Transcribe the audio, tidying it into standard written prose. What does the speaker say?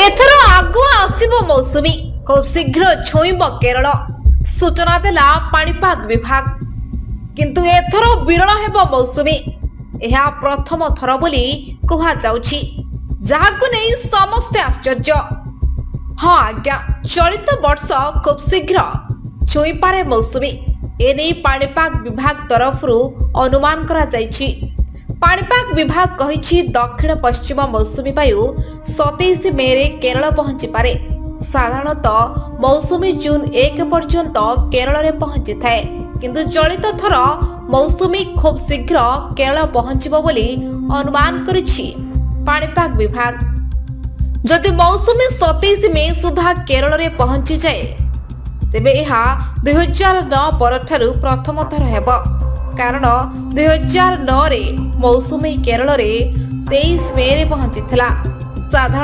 ଏଥର ଆଗୁଆ ଆସିବ ମୌସୁମୀ, ଖୁବ୍ ଶୀଘ୍ର ଛୁଇଁବ କେରଳ, ସୂଚନା ଦେଲା ପାଣିପାଗ ବିଭାଗ। କିନ୍ତୁ ଏଥର ବିରଳ ହେବ ମୌସୁମୀ। ଏହା ପ୍ରଥମ ଥର ବୋଲି କୁହାଯାଉଛି, ଯାହାକୁ ନେଇ ସମସ୍ତେ ଆଶ୍ଚର୍ଯ୍ୟ। ହଁ ଆଜ୍ଞା, ଚଳିତ ବର୍ଷ ଖୁବ୍ ଶୀଘ୍ର ଛୁଇଁପାରେ ମୌସୁମୀ। ଏନେଇ ପାଣିପାଗ ବିଭାଗ ତରଫରୁ ଅନୁମାନ କରାଯାଇଛି। ପାଣିପାଗ ବିଭାଗ କହିଛି, ଦକ୍ଷିଣ ପଶ୍ଚିମ ମୌସୁମୀ ବାୟୁ 27 ମେରେ କେରଳ ପହଞ୍ଚିପାରେ। ସାଧାରଣତଃ ମୌସୁମୀ ଜୁନ୍ 1 ପର୍ଯ୍ୟନ୍ତ କେରଳରେ ପହଞ୍ଚିଥାଏ, କିନ୍ତୁ ଚଳିତ ଥର ମୌସୁମୀ ଖୁବ୍ ଶୀଘ୍ର କେରଳ ପହଞ୍ଚିବ ବୋଲି ଅନୁମାନ କରିଛି ପାଣିପାଗ ବିଭାଗ। ଯଦି ମୌସୁମୀ 27 ମେ ସୁଦ୍ଧା କେରଳରେ ପହଞ୍ଚିଯାଏ, ତେବେ ଏହା 2009 ପରଠାରୁ ପ୍ରଥମ ଥର ହେବ। କାରଣ 2009ରେ ମୌସୁମୀ କେରଳରେ 23 ମେରେ ପହଞ୍ଚିଥିଲା। ସାଧାରଣ